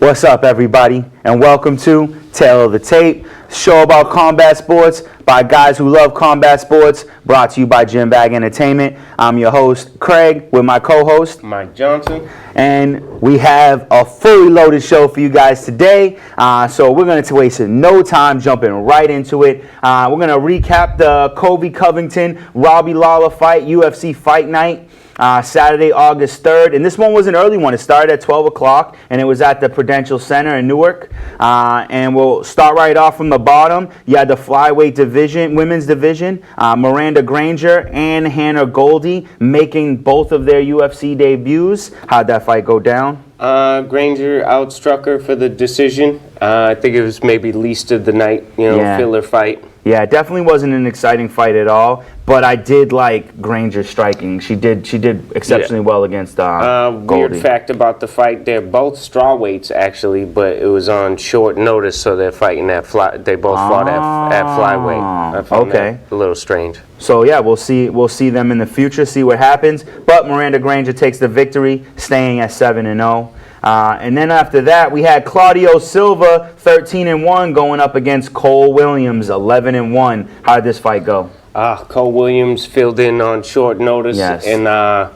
What's up, everybody, and welcome to Tale of the Tape, show about combat sports by guys who love combat sports, brought to you by GymBag Entertainment. I'm your host, Craig, with my co-host, Mike Johnson. And we have a fully loaded show for you guys today, so we're going to waste no time jumping right into it. We're going to recap the Covington Robbie Lawler fight, UFC Fight Night. Saturday, August 3rd, and this one was an early one. It started at 12 o'clock, and it was at the Prudential Center in Newark. And we'll start right off from the bottom. You had the flyweight division, women's division, Miranda Granger and Hannah Goldie making both of their UFC debuts. How'd that fight go down? Granger outstruck her for the decision. I think it was maybe least of the night, filler fight. Yeah, it definitely wasn't an exciting fight at all, but I did like Granger striking. She did exceptionally well against Goldie. Weird fact about the fight, they're both strawweights actually, but it was on short notice, so they're fighting at they both fought at flyweight. I found that a little strange. So yeah, we'll see them in the future, see what happens. But Miranda Granger takes the victory, staying at 7-0. And then after that, we had Claudio Silva, 13-1, going up against Cole Williams, 11-1. How did this fight go? Cole Williams filled in on short notice, and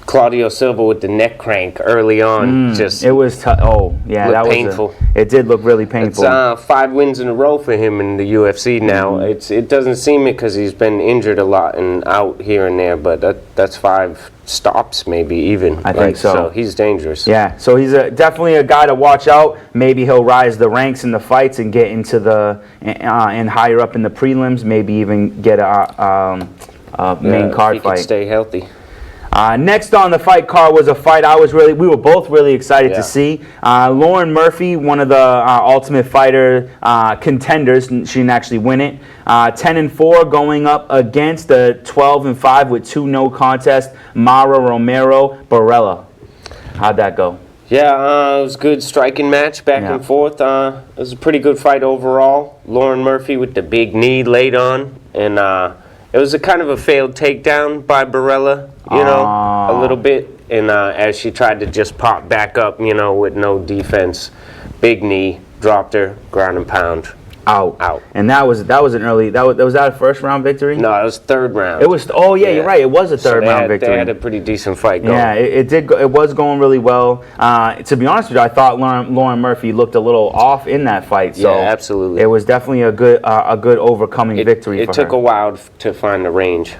Claudio Silva with the neck crank early on. It was that was painful. It did look really painful. It's 5 wins in a row for him in the UFC now. It doesn't seem it because he's been injured a lot and out here and there, but that's 5 stops maybe even. I think so. So he's dangerous. Yeah, so he's definitely a guy to watch out. Maybe he'll rise the ranks in the fights and get into the and higher up in the prelims. Maybe even get a main card if he fight. Can stay healthy. Next on the fight card was a fight we were both really excited to see. Lauren Murphy, one of the Ultimate Fighter contenders, she didn't actually win it. 10-4 going up against the 12-5 with 2 no contest, Mara Romero Barella. How'd that go? Yeah, it was a good striking match, back and forth. It was a pretty good fight overall. Lauren Murphy with the big knee laid on, and it was a kind of a failed takedown by Barella, a little bit. And as she tried to just pop back up, with no defense, big knee, dropped her, ground and pound. Out. And that was an early. Was that a first round victory? No, it was third round. It was. Oh yeah, you're right. It was a third round victory. They had a pretty decent fight going. Yeah, it did. It was going really well. To be honest with you, I thought Lauren Murphy looked a little off in that fight. So yeah, absolutely. It was definitely a good overcoming victory for her. It took a while to find the range.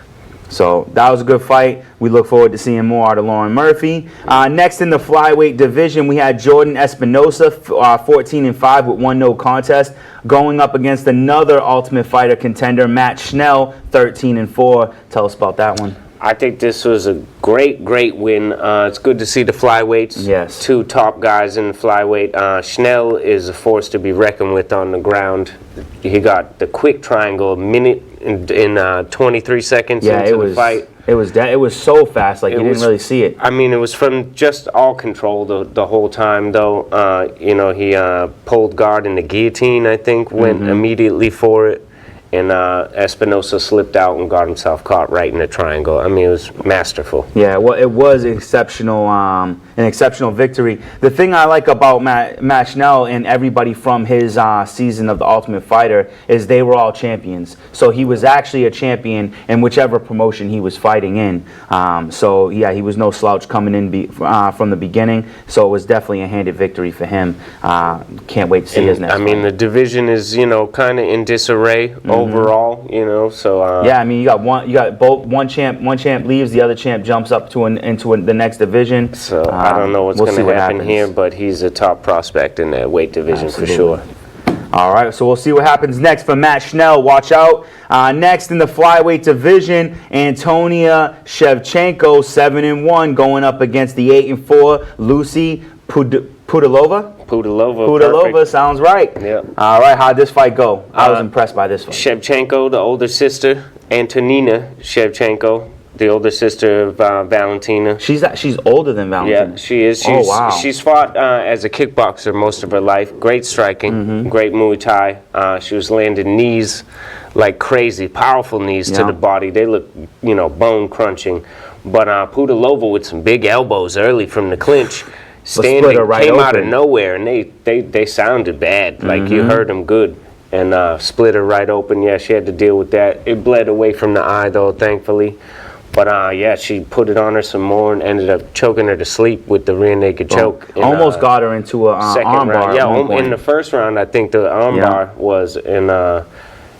So that was a good fight. We look forward to seeing more out of Lauren Murphy. Next in the flyweight division, we had Jordan Espinosa, 14-5 with 1 no contest, going up against another Ultimate Fighter contender, Matt Schnell, 13-4. Tell us about that one. I think this was a great win. It's good to see the flyweights. Yes. 2 top guys in the flyweight. Schnell is a force to be reckoned with on the ground. He got the quick triangle, a minute in 23 seconds into the fight. It was so fast, like you didn't really see it. I mean, it was from just all control the whole time, though. He pulled guard in the guillotine, I think, went immediately for it. And Espinosa slipped out and got himself caught right in the triangle. I mean, it was masterful. Yeah, well, it was an exceptional victory. The thing I like about Matt Schnell and everybody from his season of The Ultimate Fighter is they were all champions. So he was actually a champion in whichever promotion he was fighting in. So yeah, he was no slouch coming in from the beginning. So it was definitely a handed victory for him. Can't wait to see his next fight. I mean, the division is kind of in disarray. Overall, so yeah, I mean, you got both one champ leaves, the other champ jumps up into the next division. So I don't know what's going to happen here, but he's a top prospect in that weight division for sure. All right, so we'll see what happens next for Matt Schnell. Watch out. Next in the flyweight division, Antonia Shevchenko, 7-1, going up against the 8-4 Lucy Pudilova. Pudilova sounds right. Yeah. All right, how'd this fight go? I was impressed by this one. Shevchenko, the older sister, Antonina Shevchenko, the older sister of Valentina. She's older than Valentina. Yeah, she is. She's fought as a kickboxer most of her life. Great striking, great Muay Thai. She was landing knees like crazy, powerful knees to the body. They look, bone crunching. But Pudilova with some big elbows early from the clinch. standing, her right came out of open. nowhere, and they sounded bad. Like, you heard them good. And split her right open. Yeah, she had to deal with that. It bled away from the eye, though, thankfully. But yeah, she put it on her some more and ended up choking her to sleep with the rear naked choke. Almost got her into a second arm bar. round. Yeah, in the first round, I think the arm bar was in.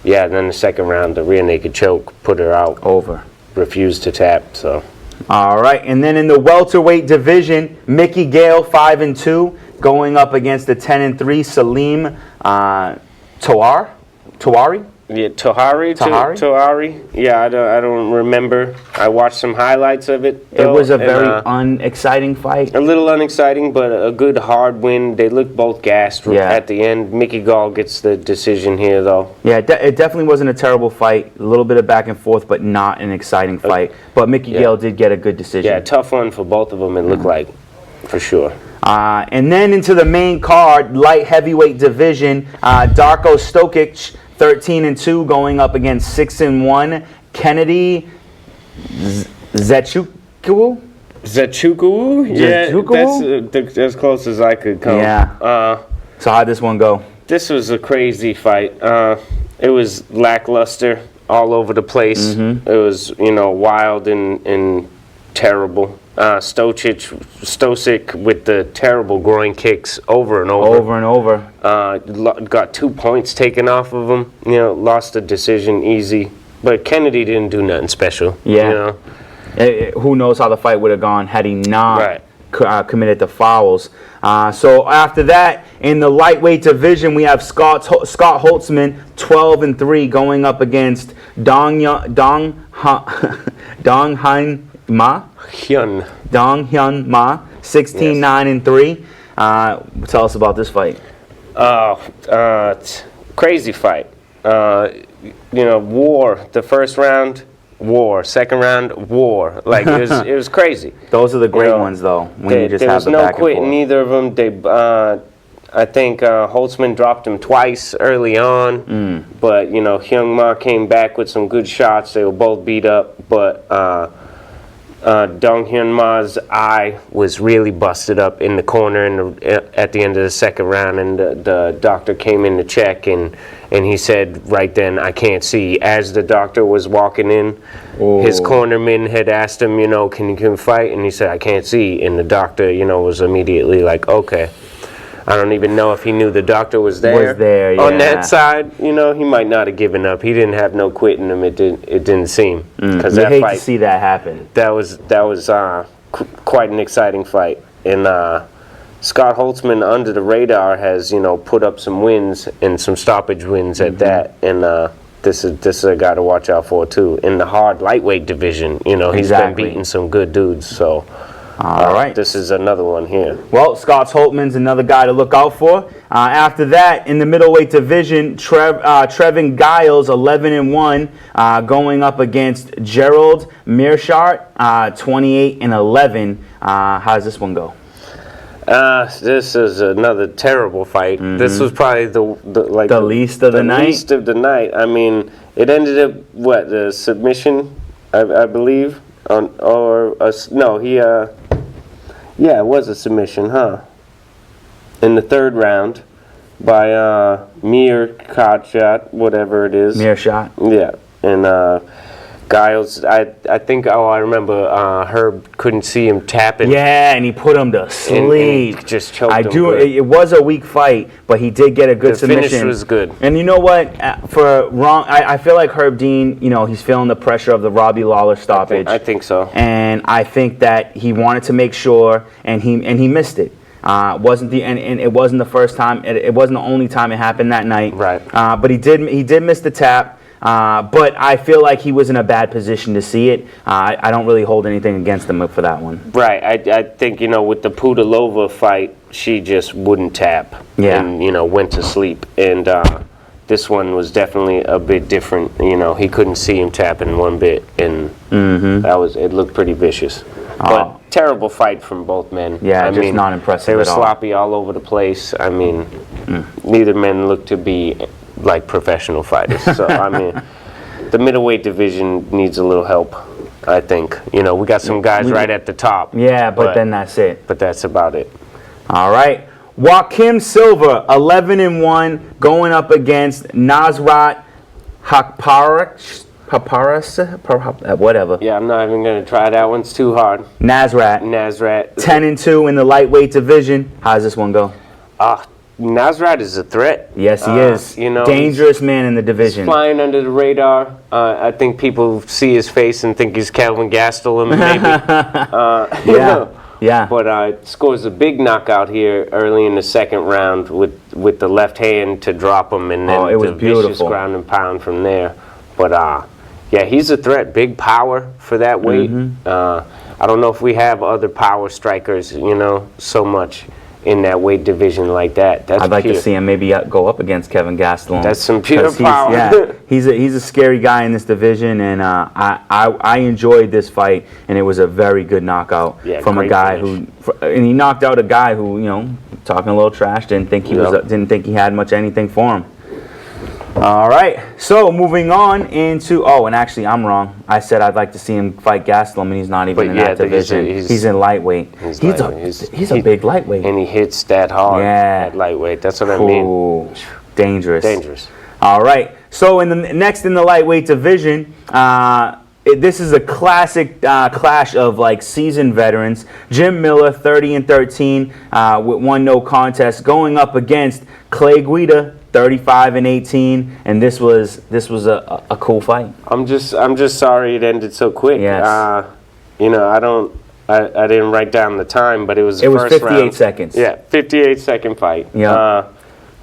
Yeah, and then the second round, the rear naked choke put her out. Over. Refused to tap. So. All right, and then in the welterweight division, Mickey Gale 5-2, going up against the 10-3 Salim Tawari. Yeah, Tahari. Yeah, I don't remember. I watched some highlights of it, though, It was a very unexciting fight. A little unexciting, but a good hard win. They looked both gassed at the end. Mickey Gall gets the decision here, though. Yeah, it definitely wasn't a terrible fight. A little bit of back and forth, but not an exciting fight. But Mickey Gale did get a good decision. Yeah, tough one for both of them, it looked like, for sure. And then into the main card, light heavyweight division, Darko Stokic, 13-2, going up against 6-1 Kennedy Zechukwu. Yeah, that's as close as I could come. Yeah. So how'd this one go? This was a crazy fight. It was lackluster all over the place. It was, wild and terrible. Stosic with the terrible groin kicks over and over. Got 2 points taken off of him. Lost the decision easy. But Kennedy didn't do nothing special. Yeah. Who knows how the fight would have gone had he not committed the fouls. So after that, in the lightweight division, we have Scott Holtzman, 12-3, going up against Dong Hyun Ma, 16-9-3. Tell us about this fight. Crazy fight. War. The first round, war. Second round, war. Like, it was crazy. Those are the great ones, though. When you just there have was the no back and quitting forth. either of them. I think Holtzman dropped him twice early on, but Hyung Ma came back with some good shots. They were both beat up, but Dong Hyun Ma's eye was really busted up in the corner at the end of the second round, and the doctor came in to check, and he said right then, I can't see. As the doctor was walking in, his cornerman had asked him, can you fight? And he said, I can't see. And the doctor, was immediately like, okay. I don't even know if he knew the doctor was there. On that side, he might not have given up. He didn't have no quit in him. It didn't seem. Because you hate to see that happen. That was quite an exciting fight. And Scott Holtzman, under the radar, has put up some wins and some stoppage wins at that. And this is a guy to watch out for too. In the hard lightweight division, he's been beating some good dudes. So. All right. This is another one here. Well, Scott Holtzman's another guy to look out for. After that, in the middleweight division, Trevin Giles, 11-1, going up against Gerald Mearshart, 28-11. How's this one go? This is another terrible fight. This was probably the least of the night. Least of the night. I mean, it ended up the submission, I believe. It was a submission, in the third round by Mearshart, whatever it is. Mearshart. Yeah, and Giles, I think, I remember Herb couldn't see him tapping. Yeah, and he put him to sleep. And just choked him good. It was a weak fight, but he did get a good submission. The finish was good. And you know what? I feel like Herb Dean, he's feeling the pressure of the Robbie Lawler stoppage. I think so. And I think that he wanted to make sure, and he missed it. It wasn't the first time. It wasn't the only time it happened that night. Right. But he did miss the tap. But I feel like he was in a bad position to see it. I don't really hold anything against him for that one. Right. I think, with the Pudilova fight, she just wouldn't tap. Yeah. And, went to sleep. And this one was definitely a bit different. He couldn't see him tapping one bit. And it looked pretty vicious. But terrible fight from both men. Yeah, just not impressive They were at all. sloppy all over the place. I mean, neither men looked to be like professional fighters. So, I mean, the middleweight division needs a little help, I think. We got some guys right at the top. Yeah, but then that's it. But that's about it. All right. Joaquim Silva, 11-1, going up against Nasrat whatever. Yeah, I'm not even going to try. That one's too hard. Nasrat. 10-2 in the lightweight division. How does this one go? Nasrat is a threat. Yes, he is. You know, dangerous man in the division. He's flying under the radar. I think people see his face and think he's Kelvin Gastelum, maybe. Yeah. But scores a big knockout here early in the second round with the left hand to drop him, and then it was vicious ground and pound from there. But yeah, he's a threat. Big power for that weight. I don't know if we have other power strikers, you know, so much in that weight division like that. I'd like to see him maybe go up against Kevin Gastelum. That's some pure power. Yeah, he's a scary guy in this division, and I enjoyed this fight, and it was a very good knockout from a guy and he knocked out a guy who, you know, talking a little trash, didn't think he had much anything for him. All right, so moving on into and actually I'm wrong. I said I'd like to see him fight Gastelum, and he's not even in that division. He's in lightweight. He's a big lightweight, and he hits that hard. At lightweight. That's what I mean. Dangerous. All right, so next in the lightweight division, this is a classic clash of like seasoned veterans. Jim Miller, 30-13, with 1 no contest, going up against Clay Guida, 35-18, and this was a cool fight. I'm just sorry it ended so quick. Yes. You know, I didn't write down the time, but it was 58 seconds. Yeah, 58-second fight. Yeah.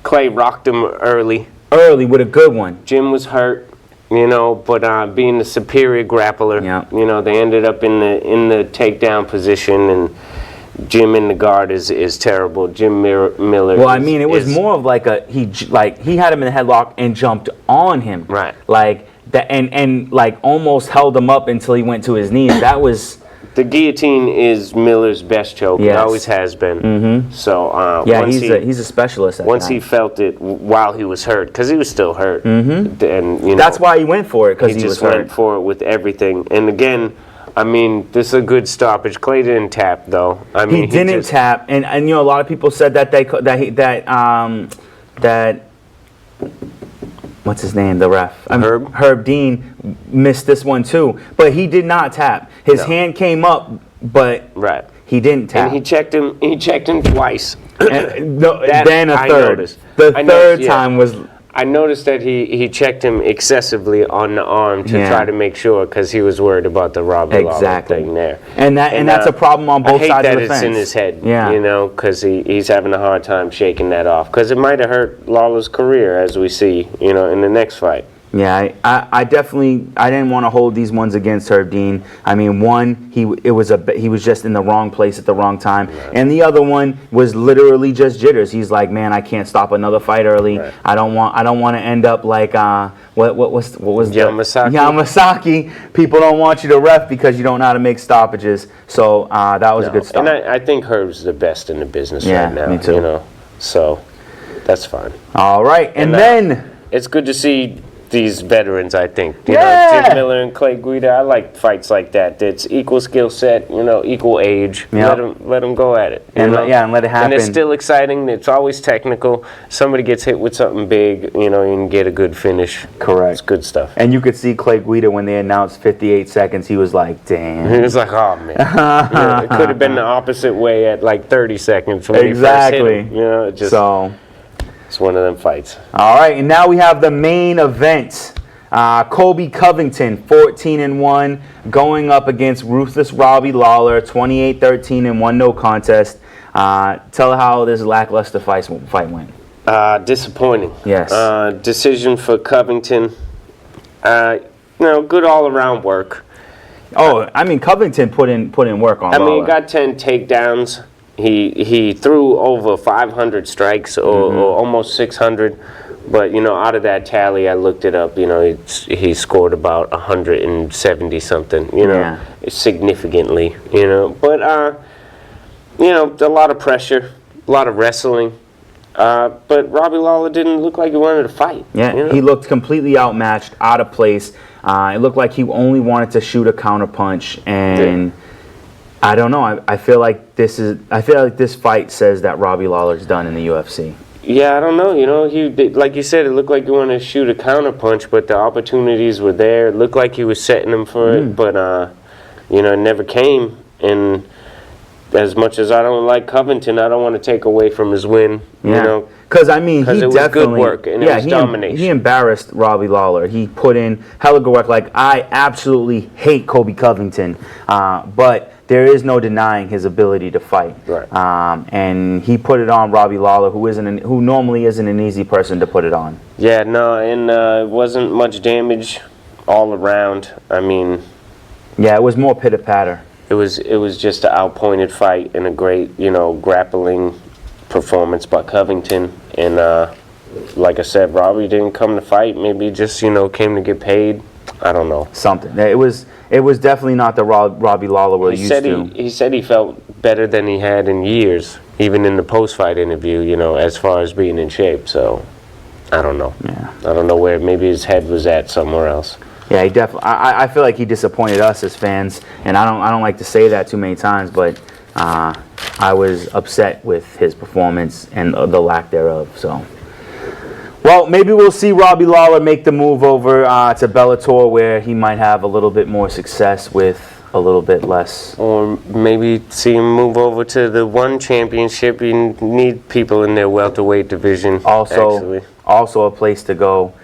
Clay rocked him early with a good one. Jim was hurt, you know, but being the superior grappler, you know, they ended up in the takedown position, and Jim in the guard is terrible. Jim Miller. Well, I mean, it was more of like he had him in the headlock and jumped on him, right? Like that, and like almost held him up until he went to his knees. That was the guillotine is Miller's best choke. It always has been. So he's a specialist. Once he felt it while he was hurt, because he was still hurt, and you know, that's why he went for it, because he was hurt. Went for it with everything. And again, I mean, this is a good stoppage. Clay didn't tap, though. I mean, he didn't tap, and you know, a lot of people said that what's his name, the ref, Herb Dean missed this one too, but he did not tap. His hand came up, but he didn't tap. And he checked him. He checked him twice. Then a third. The third time was. I noticed that he checked him excessively on the arm to try to make sure, because he was worried about the Robbie Lawler thing there. And that's a problem on both sides of the fence. I hate that it's in his head, you know, because he's having a hard time shaking that off. Because it might have hurt Lawler's career, as we see, you know, in the next fight. Yeah, I didn't want to hold these ones against Herb Dean. I mean, one, he was just in the wrong place at the wrong time, and the other one was literally just jitters. He's like, man, I can't stop another fight early. I don't want to end up like what was Yamasaki. People don't want you to ref because you don't know how to make stoppages. So that was a good stop. And I think Herb's the best in the business right now. Me too. You know, so that's fine. All right, and then it's good to see these veterans, I think. You know, Jim Miller and Clay Guida, I like fights like that. It's equal skill set, you know, equal age. Let them go at it. And let it happen. And it's still exciting. It's always technical. Somebody gets hit with something big, you know, you can get a good finish. Correct. It's good stuff. And you could see Clay Guida when they announced 58 seconds. He was like, damn. He was like, oh, man. It could have been the opposite way at like 30 seconds when he first hit him. You know, it just... It's one of them fights. All right, and now we have the main event. Colby Covington, 14-1, going up against ruthless Robbie Lawler, 28-13 and 1 no contest. Tell how this lackluster fight went. Disappointing. Yes. Decision for Covington. You know, good all-around work. Oh, I mean, Covington put in work on Lawler. I mean, he got 10 takedowns. He threw over 500 strikes or almost 600, but you know, out of that tally, I looked it up. You know, he scored about 170 something. You know, significantly. You know, but you know, a lot of pressure, a lot of wrestling. But Robbie Lawler didn't look like he wanted to fight. Yeah, you know? He looked completely outmatched, out of place. It looked like he only wanted to shoot a counterpunch, and I don't know. I feel like this fight says that Robbie Lawler's done in the UFC. Yeah, I don't know. You know, like you said, it looked like he wanted to shoot a counter punch, but the opportunities were there. It looked like he was setting him for it, but you know, it never came. And as much as I don't like Covington, I don't want to take away from his win. You know, because I mean, he it was definitely good work and it was domination. He embarrassed Robbie Lawler. He put in hella good work. Like, I absolutely hate Colby Covington, but there is no denying his ability to fight. Right. And he put it on Robbie Lawler, who normally isn't an easy person to put it on. Yeah, no, and it wasn't much damage all around. I mean, yeah, it was more pitter patter. It was just an outpointed fight and a great, you know, grappling performance by Covington. And like I said, Robbie didn't come to fight. Maybe just, you know, came to get paid. I don't know. Something. It was definitely not the Robbie Lawler we're used to. He said he felt better than he had in years, even in the post-fight interview, you know, as far as being in shape. So, I don't know. Yeah. I don't know where. Maybe his head was at somewhere else. Yeah, he definitely. I feel like he disappointed us as fans, and I don't like to say that too many times, but I was upset with his performance and the lack thereof. So, well, maybe we'll see Robbie Lawler make the move over to Bellator, where he might have a little bit more success with a little bit less. Or maybe see him move over to the ONE championship. You need people in their welterweight division. Also a place to go.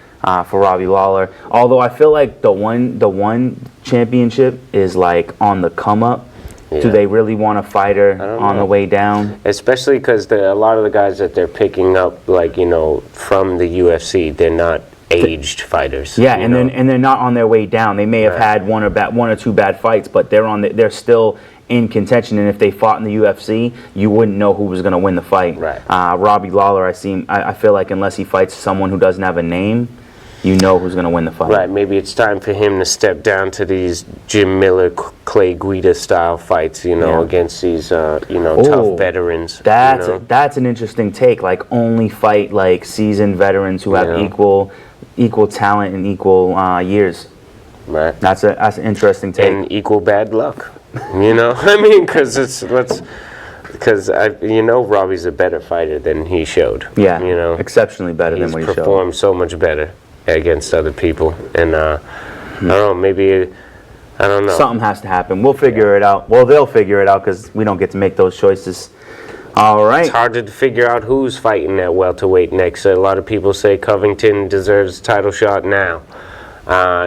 For Robbie Lawler, although I feel like the one championship is like on the come up. Yeah. Do they really want a fighter on the way down? Especially because a lot of the guys that they're picking up, like, you know, from the UFC, they're not aged fighters. Yeah, and they're not on their way down. They may have had one or two bad fights, but they're still in contention, and if they fought in the UFC, you wouldn't know who was going to win the fight. Right. Robbie Lawler, I feel like unless he fights someone who doesn't have a name, you know who's going to win the fight. Right, maybe it's time for him to step down to these Jim Miller, Clay Guida style fights, you know, against these, you know, tough veterans. That's an interesting take. Like, only fight like seasoned veterans who have equal talent and equal years. Right. That's an interesting take. And equal bad luck. You know, I mean, because you know, Robbie's a better fighter than he showed. Yeah, you know, exceptionally better than what he showed. He's performed so much better against other people, and I don't know, maybe, I don't know. Something has to happen. We'll figure it out. Well, they'll figure it out because we don't get to make those choices. All right. It's hard to figure out who's fighting at welterweight next. A lot of people say Covington deserves a title shot now.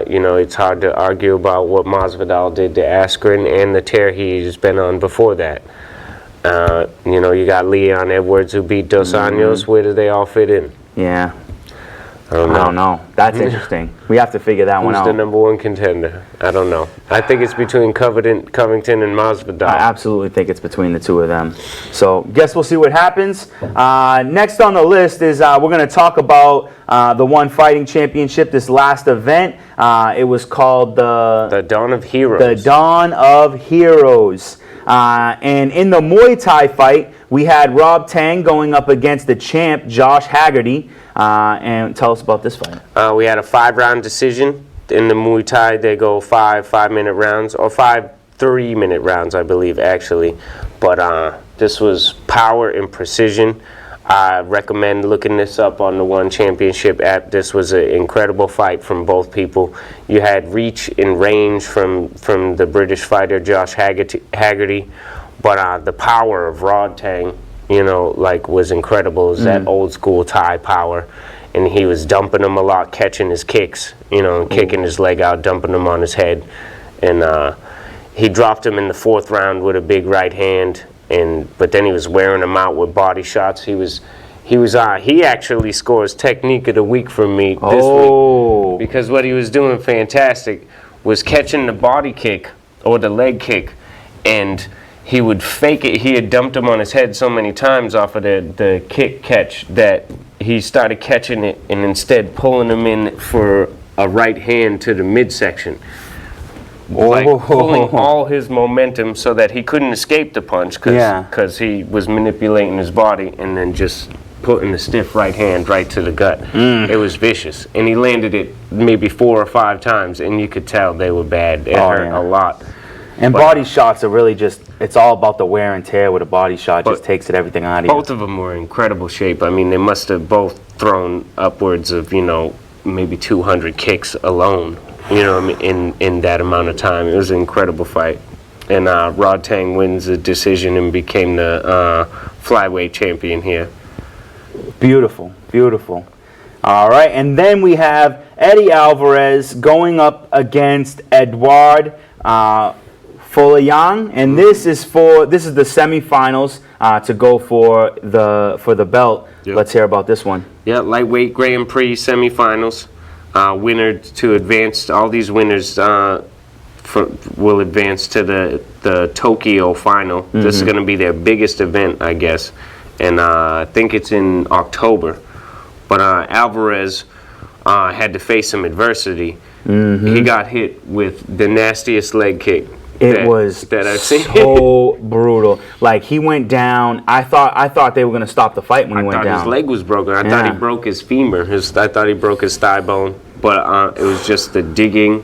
You know, it's hard to argue about what Masvidal did to Askren and the tear he's been on before that. You know, you got Leon Edwards who beat Dos Anjos. Where do they all fit in? Yeah. I don't know. That's interesting. We have to figure that one out. Who's the number one contender? I don't know. I think it's between Covington and Masvidal. I absolutely think it's between the two of them. So, guess we'll see what happens. Next on the list is we're going to talk about the ONE Fighting Championship, this last event. It was called the Dawn of Heroes. The Dawn of Heroes. And in the Muay Thai fight, we had Rob Tang going up against the champ, Josh Haggerty. And tell us about this fight. We had a 5-round decision. In the Muay Thai, they go 5-minute rounds, or 5 3-minute rounds, I believe, actually. But this was power and precision. I recommend looking this up on the ONE Championship app. This was an incredible fight from both people. You had reach and range from the British fighter Josh Haggerty, but the power of Rod Tang, you know, like, was incredible. It was that old school Thai power, and he was dumping him a lot, catching his kicks, you know, and kicking his leg out, dumping him on his head, and he dropped him in the 4th round with a big right hand. But then he was wearing him out with body shots. He actually scores technique of the week from me this week, because what he was doing fantastic was catching the body kick or the leg kick, and he would fake it. He had dumped him on his head so many times off of the kick catch that he started catching it and instead pulling him in for a right hand to the midsection. Like pulling all his momentum so that he couldn't escape the punch because he was manipulating his body and then just putting a stiff right hand right to the gut. It was vicious. And he landed it maybe 4 or 5 times, and you could tell they were bad. It hurt a lot. And body shots are really just it's all about the wear and tear with a body shot. Just takes everything out of you. Both of them were in incredible shape. I mean, they must have both thrown upwards of, maybe 200 kicks alone, in that amount of time. It was an incredible fight. And Rodtang wins the decision and became the flyweight champion here. Beautiful, beautiful. All right, and then we have Eddie Alvarez going up against Edouard Folayang, and this is the semifinals to go for the belt. Yep. Let's hear about this one. Yeah, lightweight Grand Prix semifinals. Winner to advance. All these winners will advance to the Tokyo final. Mm-hmm. This is going to be their biggest event, I guess, and I think it's in October. But Alvarez had to face some adversity. Mm-hmm. He got hit with the nastiest leg kick that I've seen. So brutal. Like, he went down. I thought they were going to stop the fight when he went down. I thought his leg was broken. I thought he broke his femur. I thought he broke his thigh bone. But it was just the digging,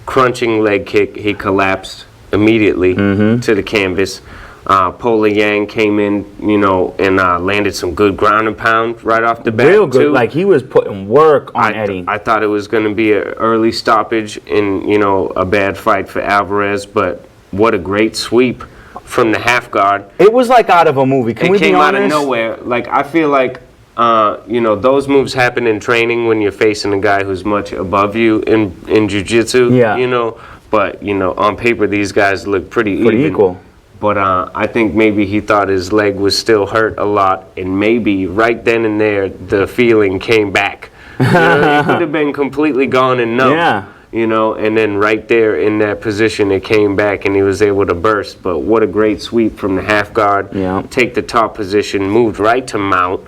crunching leg kick. He collapsed immediately to the canvas. Polayang came in, and landed some good ground and pound right off the bat. Real good. Too. Like, he was putting work on Eddie. I thought it was going to be an early stoppage in, a bad fight for Alvarez, but what a great sweep from the half guard. It was like out of a movie. Can we be honest? It came out of nowhere. Like, I feel like, those moves happen in training when you're facing a guy who's much above you in jiu-jitsu. Yeah. But, on paper, these guys look pretty equal. But I think maybe he thought his leg was still hurt a lot, and maybe right then and there the feeling came back. He could have been completely gone and numb. Yeah. And then right there in that position it came back and he was able to burst. But what a great sweep from the half guard. Yeah. Take the top position, moved right to mount.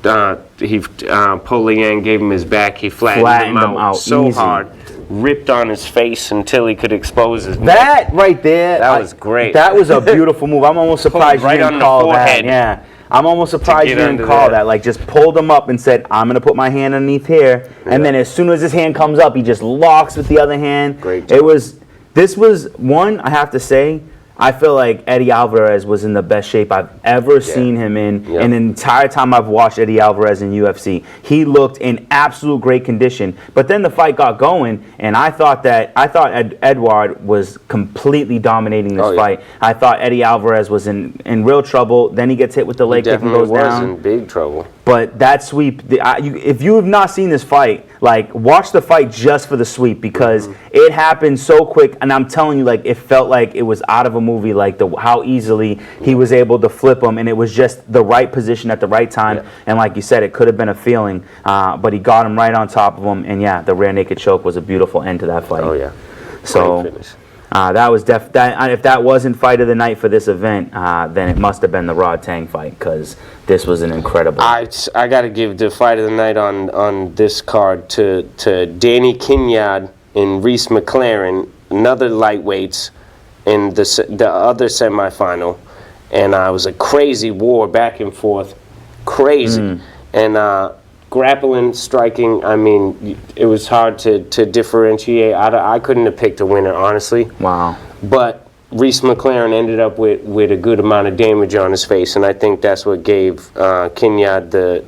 Polayang gave him his back. He flattened him out so easy. hard. Ripped on his face until he could expose his neck. That right there. That was great. That was a beautiful move. I'm almost surprised you didn't call that. Yeah. I'm almost surprised you didn't call that. Like, just pulled him up and said, I'm going to put my hand underneath here. And then as soon as his hand comes up, he just locks with the other hand. Great job. This was one, I have to say, I feel like Eddie Alvarez was in the best shape I've ever seen him in. And the entire time I've watched Eddie Alvarez in UFC, he looked in absolute great condition. But then the fight got going, and I thought Edouard was completely dominating this fight. I thought Eddie Alvarez was in real trouble. Then he gets hit with the leg kick and goes down. He was in big trouble. But that sweep, if you have not seen this fight, like, watch the fight just for the sweep, because it happened so quick, and I'm telling you, like, it felt like it was out of a movie, like how easily he was able to flip him, and it was just the right position at the right time. And like you said, it could have been a feeling, but he got him right on top of him, and the rear naked choke was a beautiful end to that fight. Oh yeah. So that was if that wasn't fight of the night for this event, then it must have been the Rodtang fight, because this was an incredible. I got to give the fight of the night on this card to Danny Kinyard and Reese McLaren, another lightweights, in the other semifinal, and it was a crazy war back and forth, crazy, and grappling, striking. I mean, it was hard to differentiate. I couldn't have picked a winner, honestly. Wow. But Reese McLaren ended up with a good amount of damage on his face, and I think that's what gave Kinyard the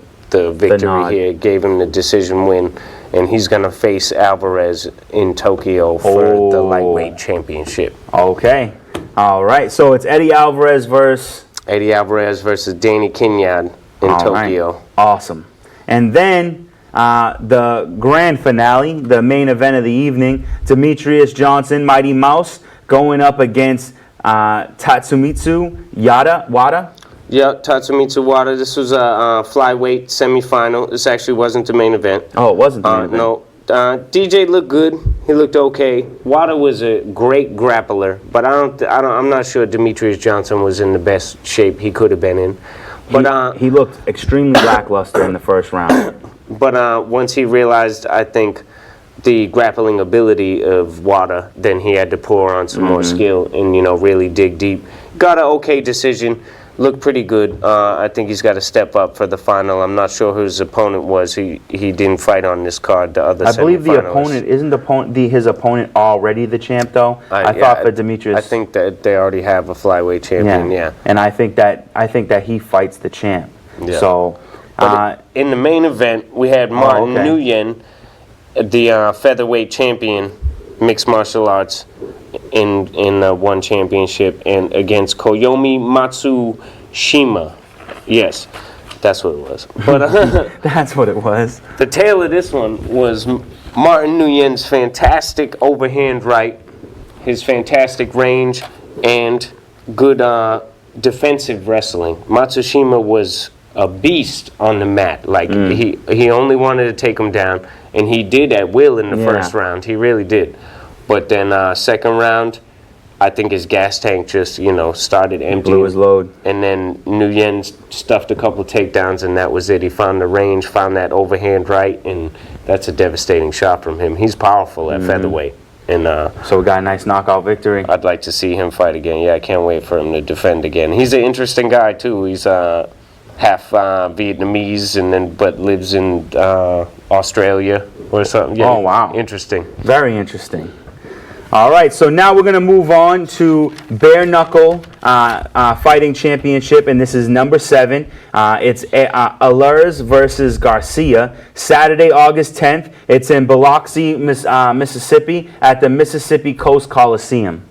victory here. It gave him the decision win, and he's going to face Alvarez in Tokyo for the lightweight championship. Okay. All right. So it's Eddie Alvarez versus Danny Kinyard in Tokyo. Right. Awesome. And then the grand finale, the main event of the evening, Demetrius Johnson, Mighty Mouse, going up against Tatsumitsu Wada. Yeah, Tatsumitsu Wada. This was a flyweight semifinal. This actually wasn't the main event. Oh, it wasn't the main event. No. DJ looked good. He looked okay. Wada was a great grappler, but I'm not sure Demetrius Johnson was in the best shape he could have been in. But he looked extremely lackluster in the first round. But once he realized, I think, the grappling ability of Wada, then he had to pour on some more skill and really dig deep. Got an okay decision. looked pretty good. I think he's got to step up for the final. I'm not sure who his opponent was. He didn't fight on this card. The other, I believe the opponent isn't his opponent already the champ though. I thought for Demetrius. I think that they already have a flyweight champion. Yeah. And I think that he fights the champ. Yeah. So. In the main event, we had Martin Nguyen, the featherweight champion, mixed martial arts, in one championship, and against Koyomi Matsushima. Yes, that's what it was. But that's what it was. The tail of this one was Martin Nguyen's fantastic overhand right, his fantastic range, and good defensive wrestling. Matsushima was a beast on the mat. Like he only wanted to take him down, and he did at will in the first round. He really did. But then second round, I think his gas tank just started emptying. Blew his load. And then Nguyen stuffed a couple takedowns, and that was it. He found the range, found that overhand right, and that's a devastating shot from him. He's powerful at featherweight. And so we got a nice knockout victory. I'd like to see him fight again. Yeah, I can't wait for him to defend again. He's an interesting guy too. He's half Vietnamese, but lives in Australia or something. Yeah, oh wow, interesting. Very interesting. All right, so now we're going to move on to bare knuckle fighting championship, and this is number 7. It's Allers versus Garcia, Saturday, August 10th. It's in Biloxi, Mississippi, at the Mississippi Coast Coliseum.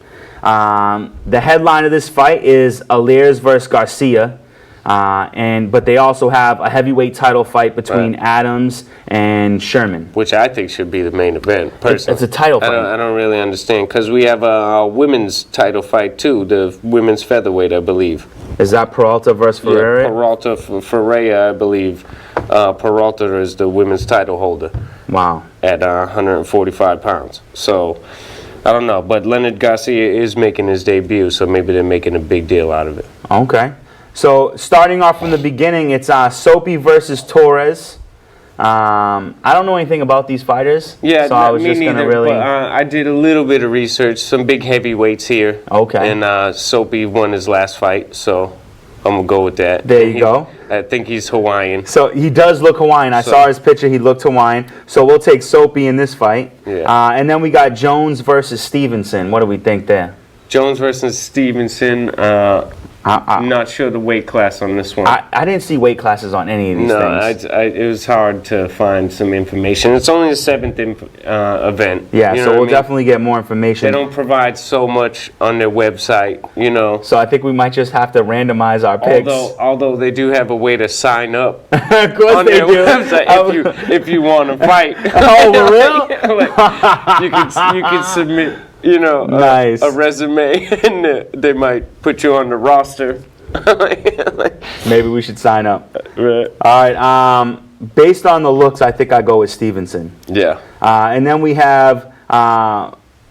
The headline of this fight is Allers versus Garcia. But they also have a heavyweight title fight between Adams and Sherman, which I think should be the main event. Personally, it's a title fight. I don't really understand, because we have a women's title fight too, the women's featherweight, I believe. Is that Peralta versus Ferreira? Yeah, Peralta Ferreira, I believe. Peralta is the women's title holder. Wow. At 145 pounds. So I don't know, but Leonard Garcia is making his debut, so maybe they're making a big deal out of it. Okay. So starting off from the beginning, it's Soapy versus Torres. I don't know anything about these fighters. Yeah, so I was just neither, really. But, I did a little bit of research. Some big heavyweights here. Okay. And Soapy won his last fight, so I'm gonna go with that. There you go. I think he's Hawaiian. So he does look Hawaiian. I saw his picture. He looked Hawaiian. So we'll take Soapy in this fight. Yeah. And then we got Jones versus Stevenson. What do we think there? Jones versus Stevenson. I'm not sure the weight class on this one. I didn't see weight classes on any of these things. No, it was hard to find some information. It's only the 7th event. Yeah, so we'll definitely get more information. They don't provide so much on their website, So I think we might just have to randomize our picks. Although they do have a way to sign up of course on they their do. website if you want to fight. Oh, for real? You can submit. Nice. A resume, and they might put you on the roster. Maybe we should sign up. Right. All right. Based on the looks, I think I go with Stevenson. Yeah. And then we have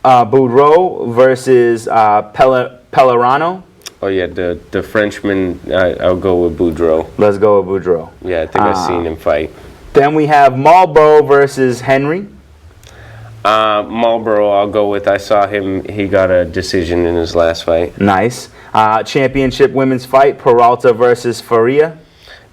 Boudreaux versus Pellerano. Oh yeah, the Frenchman. I'll go with Boudreaux. Let's go with Boudreaux. Yeah, I think I've seen him fight. Then we have Marlborough versus Henry. Marlborough, I'll go with. I saw him. He got a decision in his last fight. Nice. Championship women's fight, Peralta versus Faria.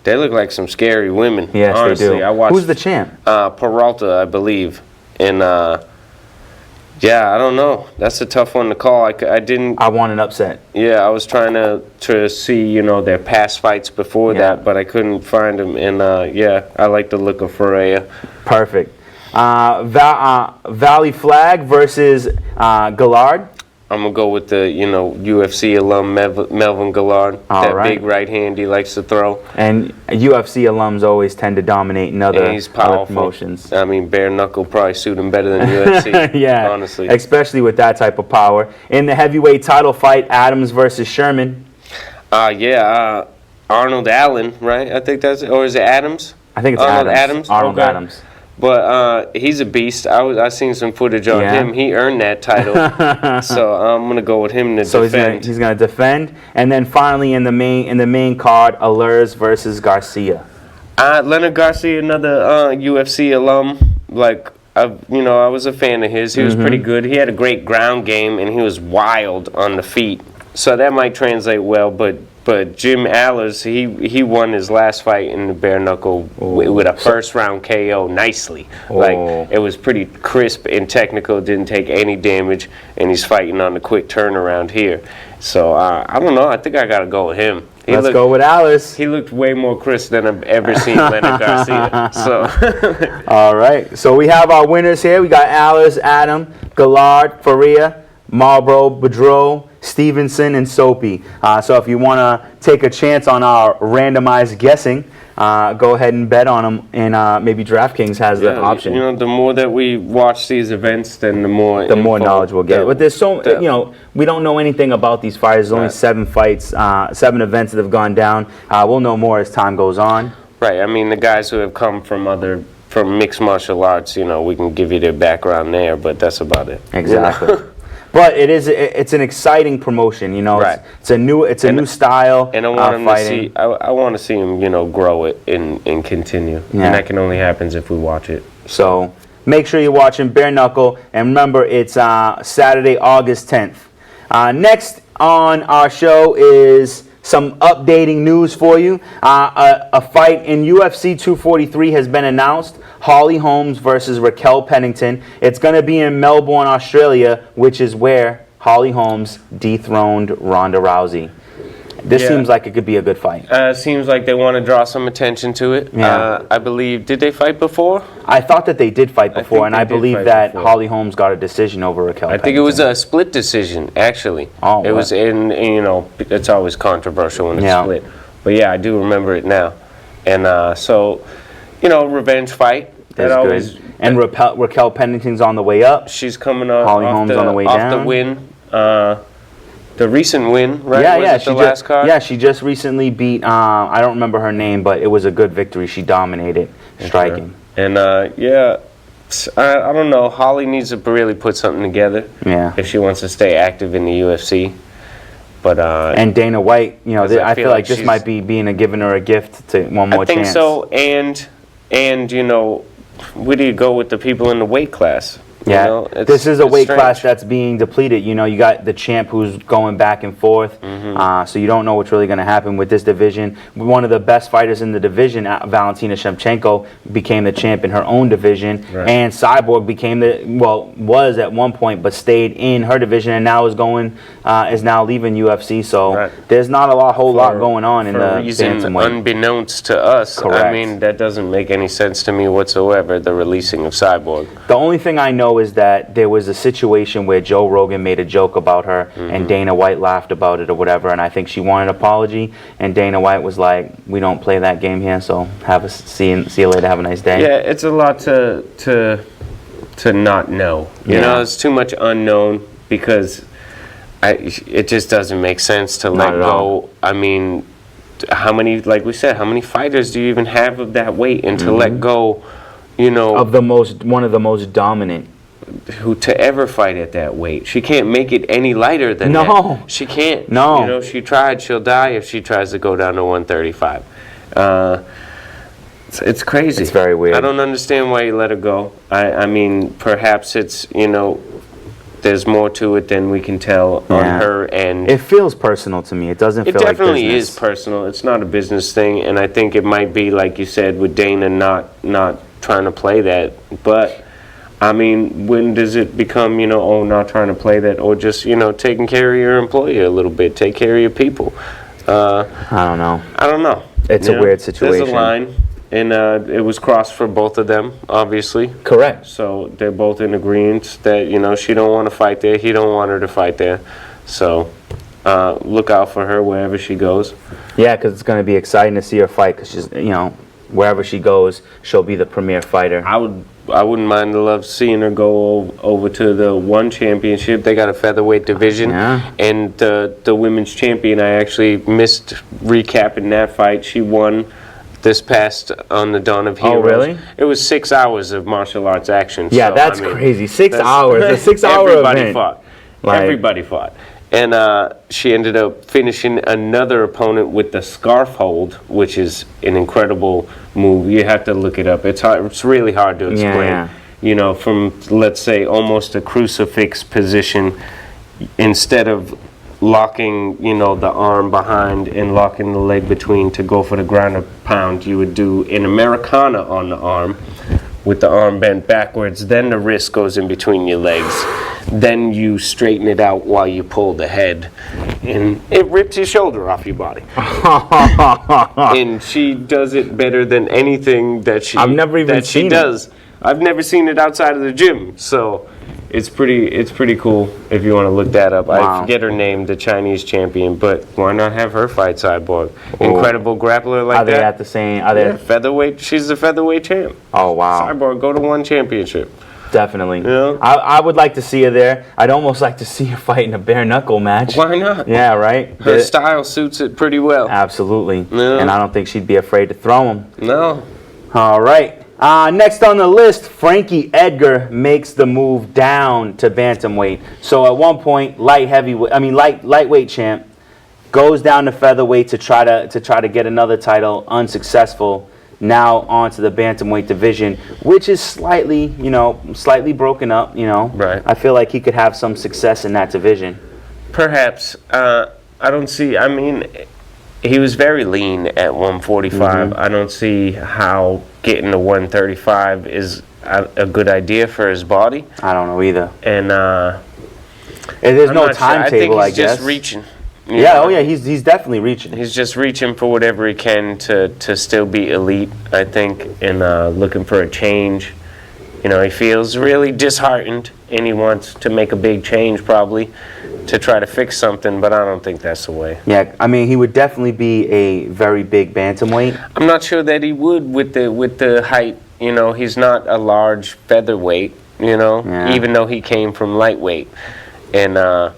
They look like some scary women. Yes, honestly. they do. Who's the champ? Peralta, I believe. And yeah, I don't know. That's a tough one to call. I want an upset. Yeah, I was trying to see their past fights before that, but I couldn't find them. And yeah, I like the look of Faria. Perfect. Valley Flag versus Gallard. I'm going to go with the, UFC alum Melvin Gallard. Big right hand he likes to throw. And UFC alums always tend to dominate in other promotions. I mean, bare knuckle probably suit him better than UFC. Yeah, honestly. Especially with that type of power. In the heavyweight title fight, Adams versus Sherman. Arnold Allen, right? I think that's it. Or is it Adams? I think it's Adams. Arnold Adams. But he's a beast. I seen some footage on him. He earned that title. So I'm gonna go with him to defend. So he's gonna defend, and then finally in the main card, Allers versus Garcia. Leonard Garcia, another UFC alum. I was a fan of his. He was pretty good. He had a great ground game, and he was wild on the feet. So that might translate well. But But Jim Allers, he won his last fight in the bare knuckle with a first round KO nicely. Like, it was pretty crisp and technical, didn't take any damage, and he's fighting on the quick turnaround here. So I don't know. I think I gotta go with him. Let's go with Alice. He looked way more crisp than I've ever seen Leonard Garcia. So. All right. So we have our winners here. We got Alice, Adam, Gallard, Faria, Marlboro, Boudreaux, Stevenson, and Soapy. So if you want to take a chance on our randomized guessing, go ahead and bet on them, and maybe DraftKings has the option. You know, the more that we watch these events, then the more knowledge we'll get. But there's you know, we don't know anything about these fighters. There's only 7 fights, 7 events that have gone down. We'll know more as time goes on. Right. I mean, the guys who have come from mixed martial arts, you know, we can give you their background there, but that's about it. Exactly. But it's an exciting promotion, you know. Right. It's a new style. And I want him fighting. to see. I want to see him, you know, grow it and continue. Yeah. And that can only happen if we watch it. So make sure you're watching Bare Knuckle, and remember it's Saturday, August 10th. Next on our show is some updating news for you. A fight in UFC 243 has been announced. Holly Holmes versus Raquel Pennington. It's going to be in Melbourne, Australia, which is where Holly Holmes dethroned Ronda Rousey. This seems like it could be a good fight. Seems like they want to draw some attention to it. Yeah. I believe, did they fight before? I thought that they did fight before, and I believe that before. Holly Holmes got a decision over Raquel Pennington. I think it was a split decision, actually. Oh, it was you know, it's always controversial when it's split. But yeah, I do remember it now. And so, you know, revenge fight. That's always good. And Raquel Pennington's on the way up. She's coming off, Holly Holmes on the way down. the win. The recent win, right? Yeah, was it the last card? Yeah, she just recently beat, I don't remember her name, but it was a good victory. She dominated striking. And yeah, I don't know. Holly needs to really put something together if she wants to stay active in the UFC. But and Dana White, you know, I feel like this might be giving her a gift to one more chance. I think so, and you know, where do you go with the people in the weight class? Yeah, you know, this is a weight class that's being depleted. You know, you got the champ who's going back and forth, so you don't know what's really going to happen with this division. One of the best fighters in the division, Valentina Shevchenko, became the champ in her own division, and Cyborg was at one point, but stayed in her division, and now is now leaving UFC. So there's not a whole lot going on in the bantamweight. Unbeknownst to us. Correct. I mean, that doesn't make any sense to me whatsoever. The releasing of Cyborg. The only thing I know is that there was a situation where Joe Rogan made a joke about her, and Dana White laughed about it or whatever, and I think she wanted an apology, and Dana White was like, "We don't play that game here, so see you later, have a nice day." Yeah, it's a lot to not know. You know, it's too much unknown because it just doesn't make sense to let go. I mean, how many, like we said, how many fighters do you even have of that weight, and to let go, you know, of one of the most dominant who to ever fight at that weight. She can't make it any lighter than that. She can't. No. You know, she tried, she'll die if she tries to go down to 135. It's crazy. It's very weird. I don't understand why you let her go. I mean, perhaps it's, you know, there's more to it than we can tell on her end. It feels personal to me. It doesn't feel like business. It definitely is personal. It's not a business thing, and I think it might be, like you said, with Dana not trying to play that. But I mean, when does it become, you know, not trying to play that, or just, you know, taking care of your employer a little bit, take care of your people? I don't know. It's a weird situation. There's a line, and it was crossed for both of them, obviously. Correct. So they're both in agreement that, you know, she don't want to fight there, he don't want her to fight there. So look out for her wherever she goes. Yeah, because it's going to be exciting to see her fight, because she's, you know, wherever she goes, she'll be the premier fighter. I wouldn't mind seeing her go over to the one championship. They got a featherweight division, and the women's champion. I actually missed recapping that fight. She won this past on the Dawn of Heroes. Oh, really? It was 6 hours of martial arts action. Yeah, so, that's crazy. 6 hours. A 6-hour event. Everybody fought. And she ended up finishing another opponent with the scarf hold, which is an incredible move. You have to look it up. It's hard. It's really hard to explain. Yeah. You know, from, let's say, almost a crucifix position, instead of locking, the arm behind and locking the leg between to go for the ground and pound. You would do an Americana on the arm with the arm bent backwards. Then the wrist goes in between your legs. Then you straighten it out while you pull the head, and it rips your shoulder off your body. And she does it better than anything that she. I've never even seen it. Does. I've never seen it outside of the gym, so it's pretty cool if you want to look that up. Wow. I forget her name, the Chinese champion, but why not have her fight Cyborg? Incredible grappler like that. Are they at the same? Are they? Yeah, featherweight. She's the featherweight champ. Oh wow. Cyborg, go to one championship. Definitely. Yeah. I would like to see her there. I'd almost like to see her fight in a bare knuckle match. Why not? Yeah, right? Her style suits it pretty well. Absolutely. Yeah. And I don't think she'd be afraid to throw him. No. All right. Next on the list, Frankie Edgar makes the move down to bantamweight. So at one point, lightweight champ goes down to featherweight to try to get another title, unsuccessful. Now onto the bantamweight division, which is slightly broken up. Right. I feel like he could have some success in that division. Perhaps. I don't see. I mean, he was very lean at 145. I don't see how getting to 135 is a good idea for his body. I don't know either. And there's no timetable, I think he's guess. just reaching. Yeah. Oh yeah. He's definitely reaching. He's just reaching for whatever he can to still be elite, I think, and looking for a change. He feels really disheartened, and he wants to make a big change probably to try to fix something, but I don't think that's the way. Yeah, I mean, he would definitely be a very big bantamweight. I'm not sure that he would with the height. He's not a large featherweight, Yeah. even though he came from lightweight. And I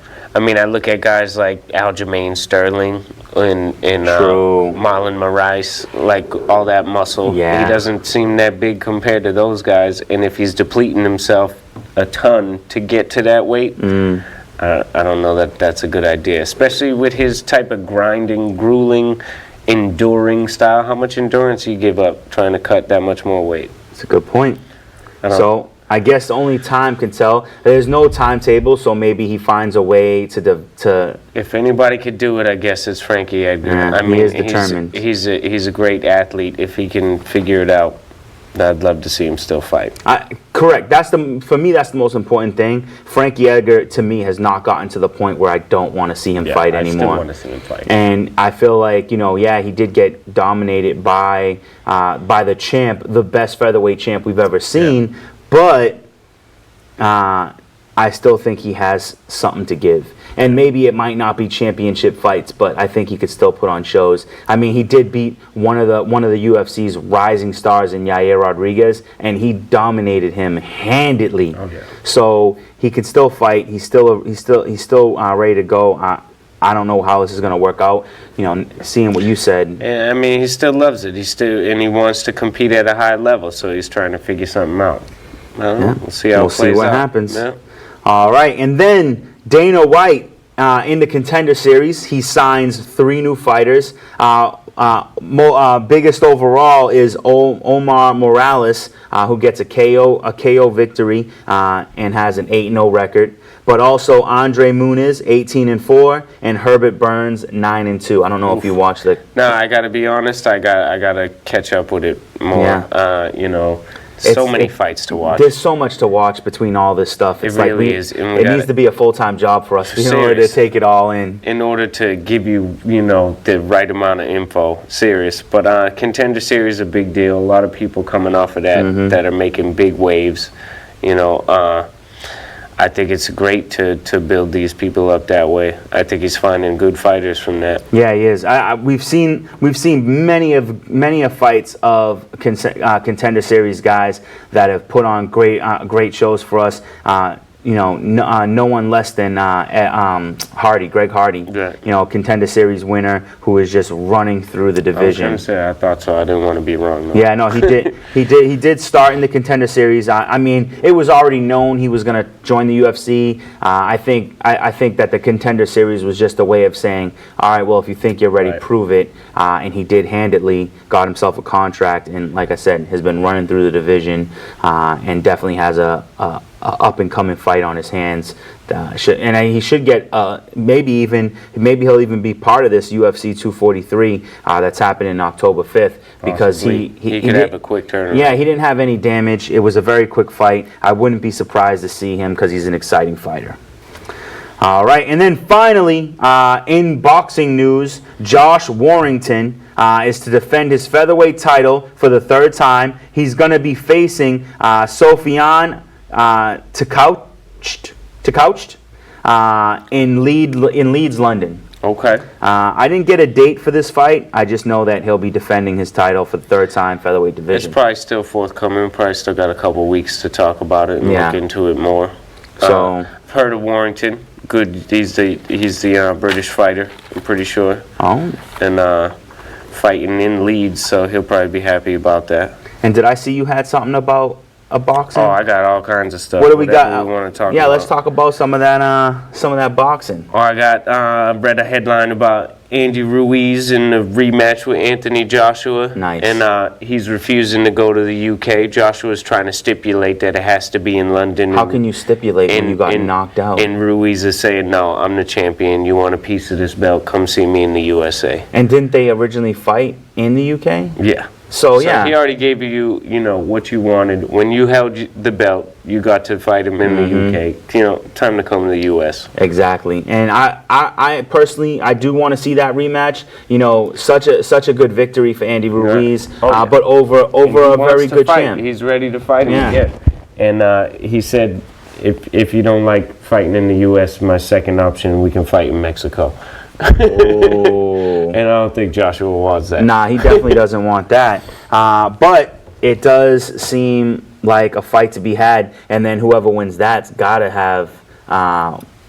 look at guys like Aljamain Sterling and Marlon Moraes, like all that muscle. Yeah. He doesn't seem that big compared to those guys. And if he's depleting himself a ton to get to that weight, I don't know that that's a good idea, especially with his type of grinding, grueling, enduring style. How much endurance do you give up trying to cut that much more weight? That's a good point. So I guess only time can tell. There's no timetable, so maybe he finds a way to. If anybody could do it, I guess it's Frankie Edgar. Yeah, he is determined. He's a great athlete. If he can figure it out, I'd love to see him still fight. Correct. For me, that's the most important thing. Frankie Edgar, to me, has not gotten to the point where I don't want to see him fight anymore. I still want to see him fight. And I feel like, he did get dominated by the champ, the best featherweight champ we've ever seen. Yeah. But I still think he has something to give. And maybe it might not be championship fights, but I think he could still put on shows. I mean, he did beat one of the UFC's rising stars in Yair Rodriguez, and he dominated him handedly. Oh, yeah. So he could still fight. He's still ready to go. I don't know how this is going to work out. Seeing what you said. Yeah, I mean, he still loves it. He wants to compete at a high level, so he's trying to figure something out. We'll see how it plays out. We'll see what happens. Yeah. All right, and then Dana White in the Contender Series, he signs 3 new fighters. Biggest overall is Omar Morales, who gets a KO victory and has an 8-0 record. But also Andre Muniz, 18-4, and Herbert Burns, 9-2. I don't know if you watched it. No, I got to be honest. I gotta catch up with it more. Yeah. So many fights to watch. There's so much to watch between all this stuff. It really is. It needs to be a full-time job for us in order to take it all in. In order to give you, the right amount of info. Serious. But Contender Series is a big deal. A lot of people coming off of that that are making big waves. I think it's great to build these people up that way. I think he's finding good fighters from that. Yeah, he is. We've seen many fights of Contender Series guys that have put on great shows for us. No one less than Greg Hardy. Right. Contender Series winner who is just running through the division. I was gonna say, I thought so. I didn't want to be wrong, though. Yeah, no, he did. He did start in the Contender Series. I mean, it was already known he was gonna join the UFC. I think that the Contender Series was just a way of saying, all right, well, if you think you're ready, prove it. And he did handedly, got himself a contract, and like I said, has been running through the division, and definitely has a up and coming fight on his hands. He should get maybe he'll even be part of this UFC 243 that's happening October 5th, because he could have a quick turnaround. Yeah, he didn't have any damage. It was a very quick fight. I wouldn't be surprised to see him, because he's an exciting fighter. All right, and then finally, in boxing news, Josh Warrington is to defend his featherweight title for the third time. He's going to be facing Sofiane Takoucht in Leeds, London. Okay. I didn't get a date for this fight. I just know that he'll be defending his title for the third time, featherweight division. It's probably still forthcoming. Probably still got a couple weeks to talk about it and look into it more. So I've heard of Warrington. Good. He's the British fighter, I'm pretty sure. Oh. And fighting in Leeds, so he'll probably be happy about that. And did I see you had something about a boxing? Oh, I got all kinds of stuff. What do we got? We want to talk yeah, about. let's talk about some of that boxing. Oh, I got read a headline about Andy Ruiz in the rematch with Anthony Joshua. Nice. And he's refusing to go to the UK. Joshua's trying to stipulate that it has to be in London. How can you stipulate when you got knocked out? And Ruiz is saying, no, I'm the champion. You want a piece of this belt? Come see me in the USA. And didn't they originally fight in the UK? Yeah. So yeah, he already gave you what you wanted. When you held the belt, you got to fight him in the UK. Time to come to the US. Exactly. And I personally, I do want to see that rematch. Such a good victory for Andy Ruiz, but over a very good champ. He's ready to fight him again. And he said, if you don't like fighting in the US, my second option, we can fight in Mexico. Oh. And I don't think Joshua wants that. Nah, he definitely doesn't want that. But it does seem like a fight to be had, and then whoever wins that's got to have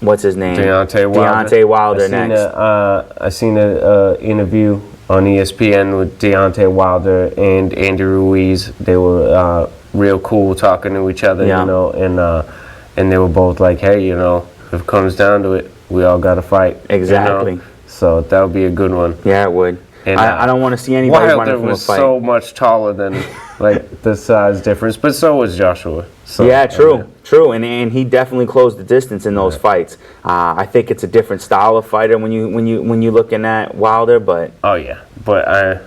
what's his name? Deontay Wilder next. I seen an interview on ESPN with Deontay Wilder and Andy Ruiz. They were real cool talking to each other, and they were both like, hey, if it comes down to it, we all got to fight. Exactly. So that would be a good one. Yeah, it would. And I don't want to see anybody running from a fight. Wilder was so much taller than the size difference, but so was Joshua. So, yeah, true. And he definitely closed the distance in those fights. I think it's a different style of fighter when you're looking at Wilder, but oh yeah, but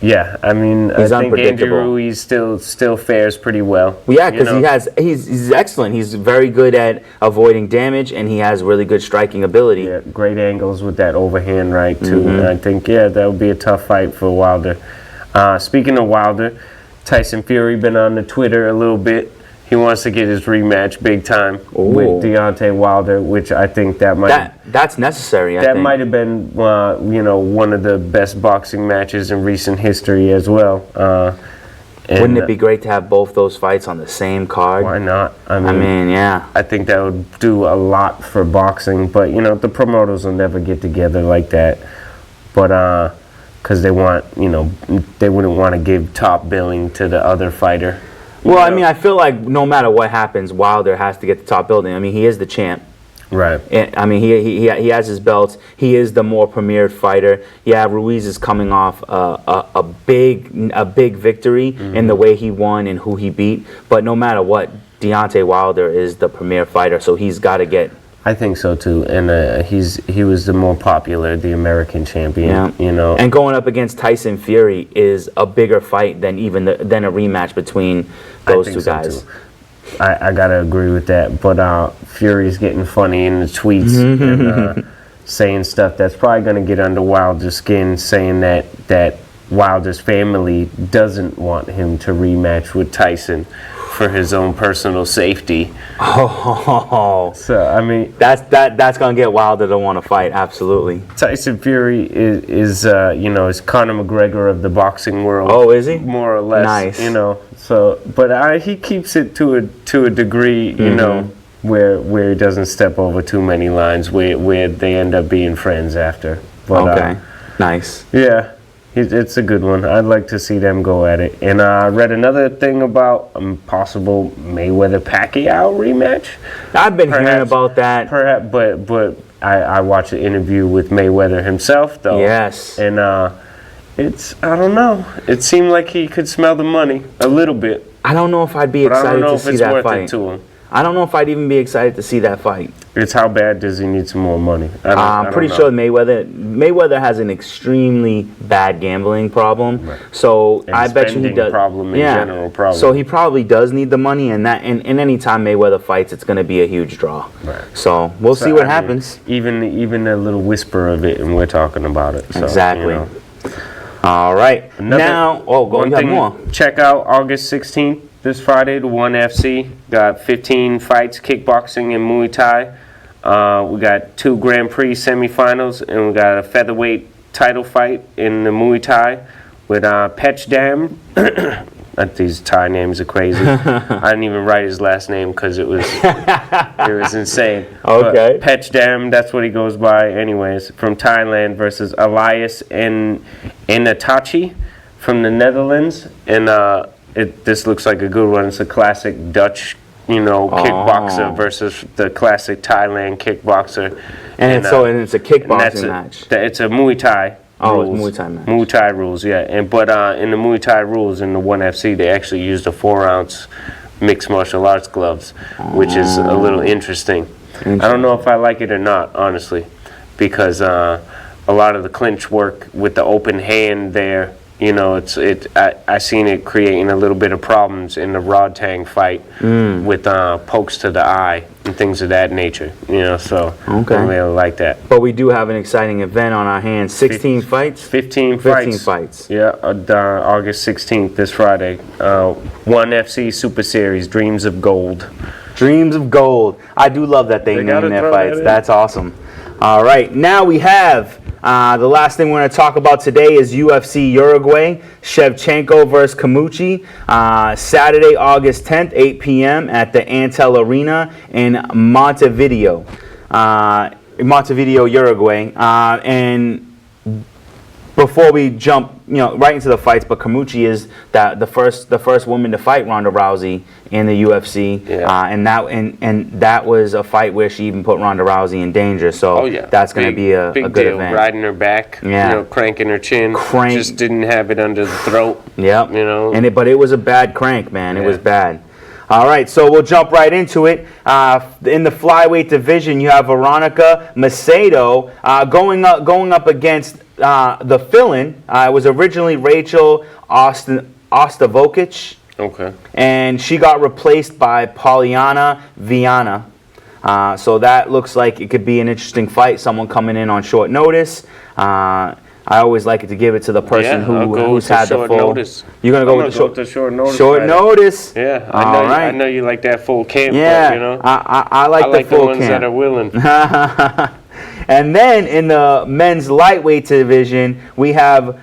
yeah, I mean, I think Andy Ruiz still fares pretty well. Yeah, because he's excellent. He's very good at avoiding damage, and he has really good striking ability. Yeah, great angles with that overhand right too. And I think that would be a tough fight for Wilder. Speaking of Wilder, Tyson Fury been on the Twitter a little bit. He wants to get his rematch big time with Deontay Wilder, which I think that's necessary. That might have been one of the best boxing matches in recent history as well. Wouldn't it be great to have both those fights on the same card? Why not? I mean, yeah. I think that would do a lot for boxing, but the promoters will never get together like that. But because they want, they wouldn't want to give top billing to the other fighter. Well, I mean, I feel like no matter what happens, Wilder has to get the top billing. I mean, he is the champ. Right. I mean, he has his belts. He is the more premiered fighter. Yeah, Ruiz is coming off a big victory in the way he won and who he beat. But no matter what, Deontay Wilder is the premier fighter, so he's got to get. I think so too, and he was the more popular, the American champion. Yeah. And going up against Tyson Fury is a bigger fight than than a rematch between those two guys. So I gotta agree with that, but Fury's getting funny in the tweets and saying stuff that's probably gonna get under Wilder's skin, saying that Wilder's family doesn't want him to rematch with Tyson for his own personal safety. Oh, so I mean, that's gonna get Wilder to want to fight. Absolutely. Tyson Fury is Conor McGregor of the boxing world. Oh, is he? More or less. Nice. So, but he keeps it to a degree, where he doesn't step over too many lines, where they end up being friends after. But, okay. Nice. Yeah. It's a good one. I'd like to see them go at it. And I read another thing about a possible Mayweather-Pacquiao rematch. I've been hearing about that. Perhaps, but I watched an interview with Mayweather himself, though. Yes. And I don't know. It seemed like he could smell the money a little bit. I don't know if I'd be excited to see that fight. I don't know if it's worth it to him. I don't know if I'd even be excited to see that fight. It's how bad does he need some more money? I'm pretty sure Mayweather has an extremely bad gambling problem. Right. So and I bet you he does. Problem in general problem. So he probably does need the money, and any time Mayweather fights, it's going to be a huge draw. Right. So we'll see what happens. Even a little whisper of it, and we're talking about it. So, exactly. All right. You have more. Check out August 16th. This Friday, the ONE FC got 15 fights, kickboxing and Muay Thai. We got 2 Grand Prix semifinals, and we got a featherweight title fight in the Muay Thai with Petchdam. These Thai names are crazy. I didn't even write his last name because it was insane. Okay. But Petchdam, that's what he goes by, anyways. From Thailand versus Elias Enatachi from the Netherlands, and this looks like a good one. It's a classic Dutch, kickboxer versus the classic Thailand kickboxer. And it's a kickboxing match. It's a Muay Thai. Rules. It's a Muay Thai match. Muay Thai rules, yeah. In the Muay Thai rules in the ONE FC, they actually used a 4-ounce mixed martial arts gloves, which is a little interesting. I don't know if I like it or not, honestly, because a lot of the clinch work with the open hand there. I seen it creating a little bit of problems in the Rodtang fight with pokes to the eye and things of that nature. So I don't really like that. But we do have an exciting event on our hands. 16 fights? 15 fights. Yeah, August 16th, this Friday. ONE FC Super Series, Dreams of Gold. Dreams of Gold. I do love that they name their fights. That's awesome. All right, now we have... the last thing we're going to talk about today is UFC Uruguay, Shevchenko versus Camucci, Saturday, August 10th, 8 p.m. at the Antel Arena in Montevideo, Uruguay. And before we jump, right into the fights, but Camucci is the first woman to fight Ronda Rousey in the UFC, and that was a fight where she even put Ronda Rousey in danger. So that's going to be a good deal. event. Riding her back, cranking her chin, just didn't have it under the throat. Yep. But it was a bad crank, man. It was bad. All right, so we'll jump right into it. In the flyweight division, you have Veronica Macedo going up against the fill-in. It was originally Rachel Ostavovic. Okay. And she got replaced by Poliana Viana. So that looks like it could be an interesting fight. Someone coming in on short notice. I always like it to give it to the person who's had the full. Notice. You're gonna go with the short notice. Short notice. Yeah, I know you like that full camp. Yeah, but, I like the full ones camp. that are willing. And then in the men's lightweight division, we have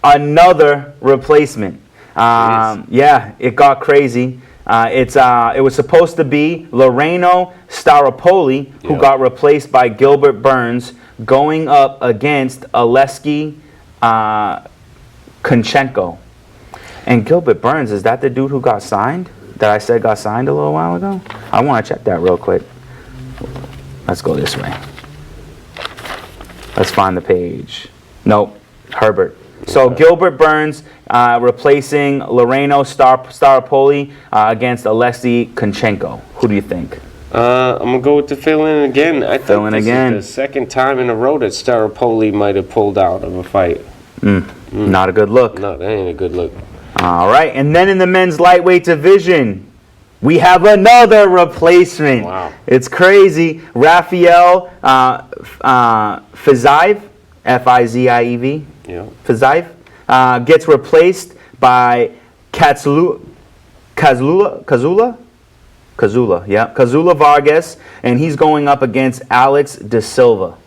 another replacement. It got crazy. It was supposed to be Loreno Staropoli, who got replaced by Gilbert Burns, going up against Oleksiy Kunchenko. And Gilbert Burns, is that the dude who got signed? That I said got signed a little while ago? I want to check that real quick. Let's go this way. Let's find the page. Nope, Herbert. So Gilbert Burns replacing Loreno Staropoli against Oleksiy Kunchenko. Who do you think? I'm going to go with the fill-in again. I think this is the second time in a row that Staropoli might have pulled out of a fight. Not a good look. No, that ain't a good look. All right, and then in the men's lightweight division, we have another replacement. Wow. It's crazy. Rafael Fiziev, F-I-Z-I-E-V, Fiziev, gets replaced by Kazula Vargas, and he's going up against Alex De Silva.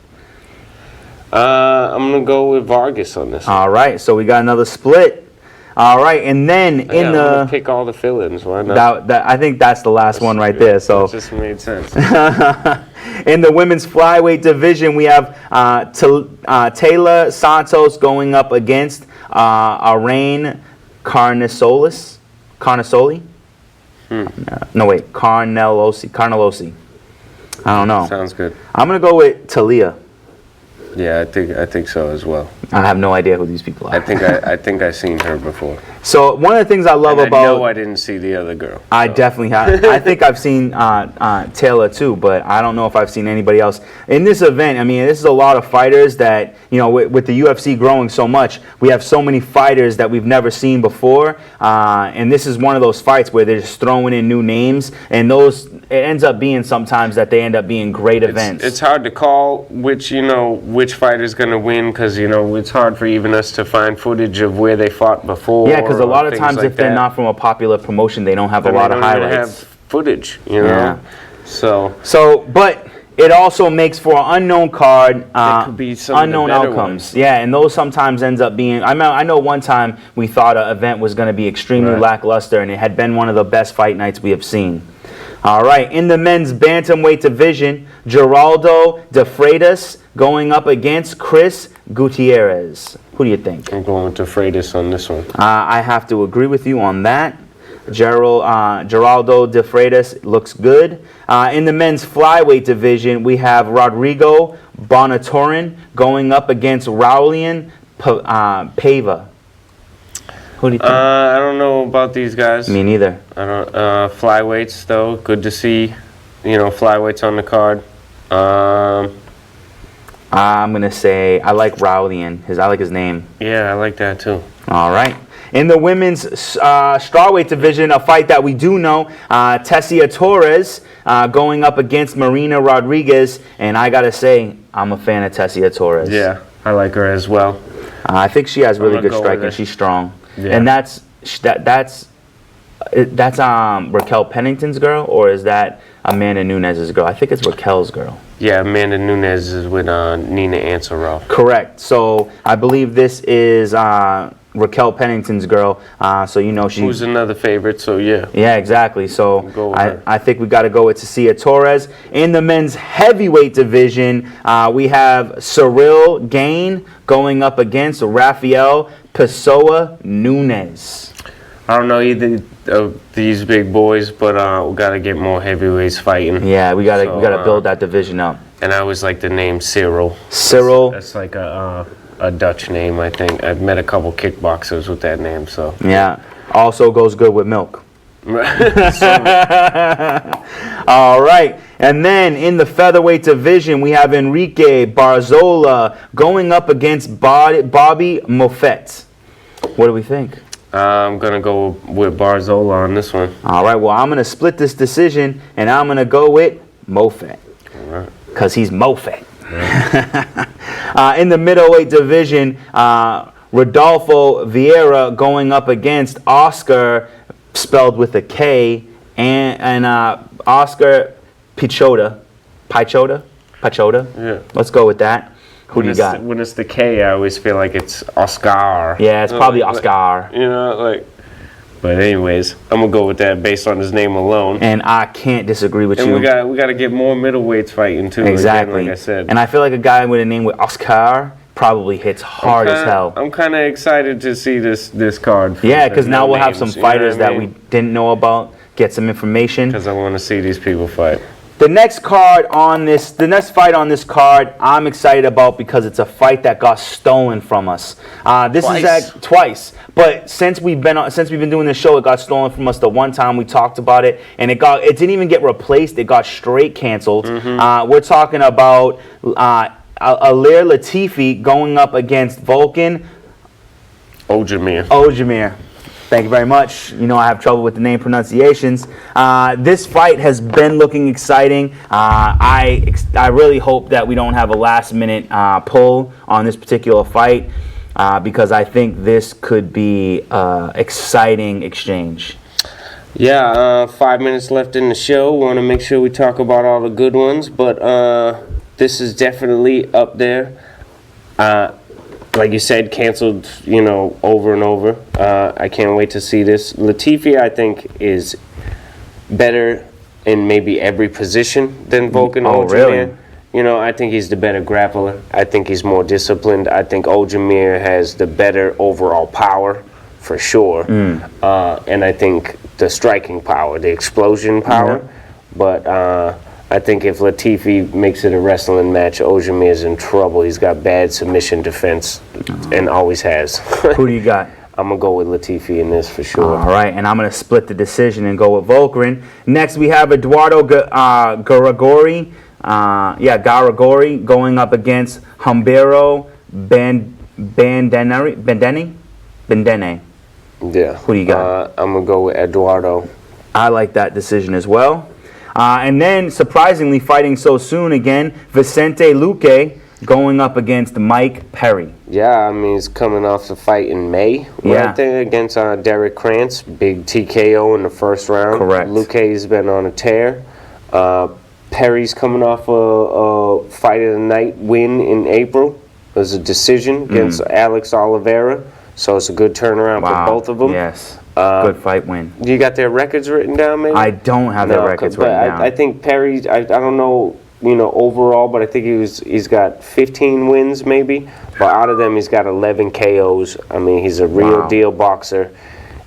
I'm going to go with Vargas on this one. All right, so we got another split. All right, and then I'm going to pick all the fill-ins. Why not? I think that's the last one right there. So it just made sense. In the women's flyweight division, we have Taylor Santos going up against Arain Carnesoli? No, wait. Carnelosi. I don't know. Sounds good. I'm going to go with Talia. Yeah, I think so as well. I have no idea who these people are. I think I've seen her before. So one of the things I love and about... I know I didn't see the other girl. I definitely have. I think I've seen Taylor too, but I don't know if I've seen anybody else. In this event, I mean, this is a lot of fighters that, you know, with the UFC growing so much, we have so many fighters that we've never seen before. And this is one of those fights where they're just throwing in new names. And it ends up being sometimes that they end up being great events. It's hard to call which fighter's going to win because, you know, it's hard for even us to find footage of where they fought before. Yeah, because a lot of times if they're not from a popular promotion, they don't have a lot of highlights. Have footage, you know. Yeah. So, but it also makes for an unknown card, it could be some unknown of the better outcomes. ones. Yeah, and those sometimes ends up being. I know one time we thought an event was going to be extremely lackluster, and it had been one of the best fight nights we have seen. All right, in the men's bantamweight division, Geraldo de Freitas going up against Chris Gutierrez. Who do you think? I'm going with de Freitas on this one. I have to agree with you on that. Geraldo de Freitas looks good. In the men's flyweight division, we have Rodrigo Bonatorin going up against Raulian Paiva. Who do you think? I don't know about these guys. Me neither. I don't. Flyweights though, good to see. You know, flyweights on the card. I'm gonna say I like Raulian. I like his name. Yeah, I like that too. All right. In the women's strawweight division, a fight that we do know, Tessia Torres going up against Marina Rodriguez, and I gotta say, I'm a fan of Tessia Torres. Yeah, I like her as well. I think she has really good striking. She's strong, and that's Raquel Pennington's girl, or is that Amanda Nunes's girl? I think it's Raquel's girl. Yeah, Amanda Nunes is with Nina Ansaroff. Correct. So I believe this is Raquel Pennington's girl. So you know she. Who's another favorite? So yeah. Yeah, exactly. So Go I think we got to go with Tessia Torres. In the men's heavyweight division, we have Cyril Gain going up against Rafael Pessoa Nunes. I don't know either of these big boys, but we gotta get more heavyweights fighting. Yeah, we gotta build that division up. And I always like the name Cyril. Cyril. That's like a Dutch name, I think. I've met a couple kickboxers with that name, so. Yeah, also goes good with milk. So, all right, and then in the featherweight division, we have Enrique Barzola going up against Bobby Moffett. What do we think? I'm going to go with Barzola on this one. All right, well, I'm going to split this decision, and I'm going to go with Moffett. All right. Because he's Moffett. Right. In the middleweight division, Rodolfo Vieira going up against Oscar, spelled with a K, and Oscar Pichota. Yeah. Let's go with that. Who do you got? When it's the K, I always feel like it's Oscar. Yeah, it's probably Oscar. You know, like. But anyways, I'm gonna go with that based on his name alone. And I can't disagree with you. And we gotta get more middleweights fighting too. Exactly. Again, like I said. And I feel like a guy with a name with Oscar probably hits hard as hell. I'm kind of excited to see this card. Yeah, because now we'll have some fighters that we didn't know about. Get some information. Because I want to see these people fight. The next fight on this card, I'm excited about because it's a fight that got stolen from us. Twice. But since we've been doing this show, it got stolen from us the one time we talked about it, and it didn't even get replaced. It got straight canceled. Mm-hmm. We're talking about Alir Latifi going up against Volkan Ozdemir. Thank you very much. You know I have trouble with the name pronunciations. This fight has been looking exciting. I really hope that we don't have a last-minute pull on this particular fight because I think this could be exciting exchange. Yeah, 5 minutes left in the show. Want to make sure we talk about all the good ones, but this is definitely up there. Like you said, canceled, over and over. I can't wait to see this. Latifi, I think, is better in maybe every position than Volkan Oh, Ozdemir. really? You know, I think he's the better grappler. I think he's more disciplined. I think Ozdemir has the better overall power, for sure. And I think the striking power, the explosion power. But I think if Latifi makes it a wrestling match, Ojemir is in trouble. He's got bad submission defense and always has. Who do you got? I'm going to go with Latifi in this for sure. All right, and I'm going to split the decision and go with Volkrin. Next, we have Eduardo Garagori. Garagori going up against Humbero Bendene. Yeah. Who do you got? I'm going to go with Eduardo. I like that decision as well. And then, surprisingly, fighting so soon again, Vicente Luque going up against Mike Perry. Yeah, I mean, he's coming off the fight in May, right there, against Derek Krantz. Big TKO in the first round. Correct. Luque's been on a tear. Perry's coming off a fight of the night win in April. It was a decision against Alex Oliveira. So it's a good turnaround for both of them. Yes. Good fight win. You got their records written down, maybe? I don't have their records written down. I think Perry, I don't know, overall, but I think he's got 15 wins, maybe. But out of them, he's got 11 KOs. I mean, he's a real deal boxer.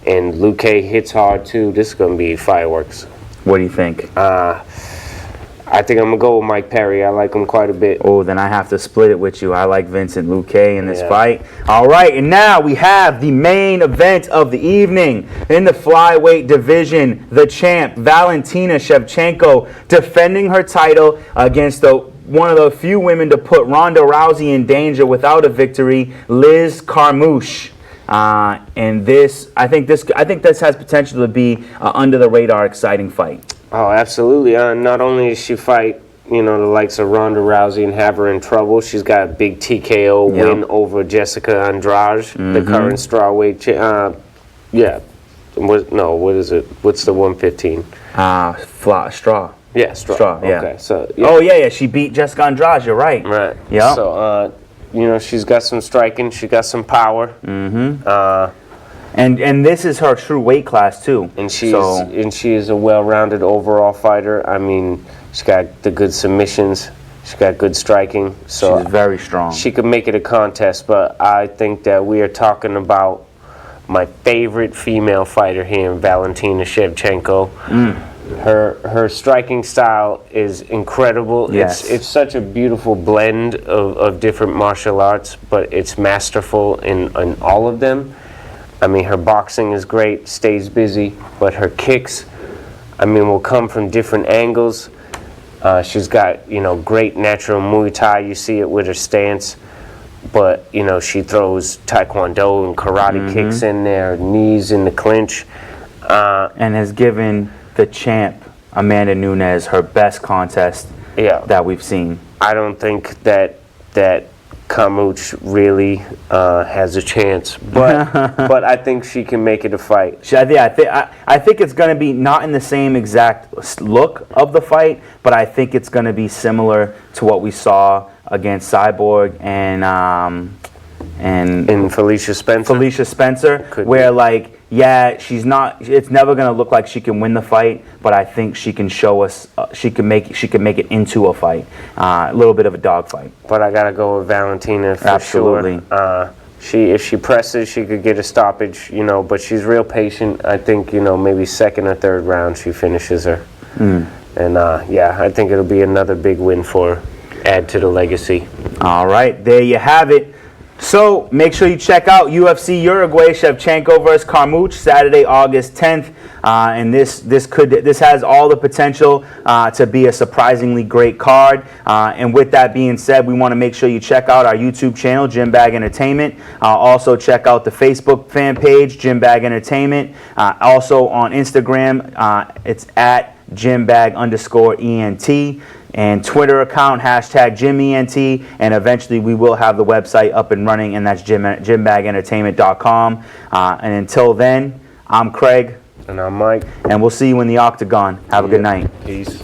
And Luque hits hard, too. This is going to be fireworks. What do you think? I think I'm going to go with Mike Perry. I like him quite a bit. Oh, then I have to split it with you. I like Vincent Luque in this fight. All right, and now we have the main event of the evening. In the flyweight division, the champ, Valentina Shevchenko, defending her title against one of the few women to put Ronda Rousey in danger without a victory, Liz Carmouche. And this, I think this has potential to be under the radar, exciting fight. Oh, absolutely. Not only does she fight, the likes of Ronda Rousey and have her in trouble, she's got a big TKO win over Jessica Andrade, the current strawweight. What is it? What's the 115? Straw. Yeah, straw. Yeah. Okay. So. Yeah. Oh yeah. She beat Jessica Andrade. You're right. Right. Yeah. So, she's got some striking. She got some power. And this is her true weight class too. And she is a well-rounded overall fighter. I mean, she's got the good submissions. She's got good striking. So she's very strong. She could make it a contest, but I think that we are talking about my favorite female fighter here, Valentina Shevchenko. Her striking style is incredible. Yes. It's such a beautiful blend of different martial arts, but it's masterful in all of them. I mean, her boxing is great, stays busy, but her kicks, will come from different angles. She's got, great natural Muay Thai. You see it with her stance. But, she throws Taekwondo and karate kicks in there, knees in the clinch. And has given the champ, Amanda Nunes, her best contest that we've seen. I don't think that Carmouche really has a chance, but I think she can make it a fight. I think it's going to be not in the same exact look of the fight, but I think it's going to be similar to what we saw against Cyborg and Felicia Spencer, where she's not. It's never going to look like she can win the fight, but I think she can show us. She can make it into a fight, a little bit of a dog fight. But I gotta go with Valentina for Absolutely. Sure. If she presses, she could get a stoppage. But she's real patient. I think maybe second or third round she finishes her. And I think it'll be another big win for her. Add to the legacy. All right, there you have it. So make sure you check out UFC Uruguay, Shevchenko versus Carmouche, Saturday, August 10th. And this has all the potential to be a surprisingly great card. And with that being said, we want to make sure you check out our YouTube channel, GymBag Entertainment. Also check out the Facebook fan page, GymBag Entertainment. Also on Instagram, it's at GymBag_ENT. And Twitter account, #GymENT, and eventually we will have the website up and running, and that's GymBagEntertainment.com. And until then, I'm Craig. And I'm Mike. And we'll see you in the octagon. Have a good night. Peace.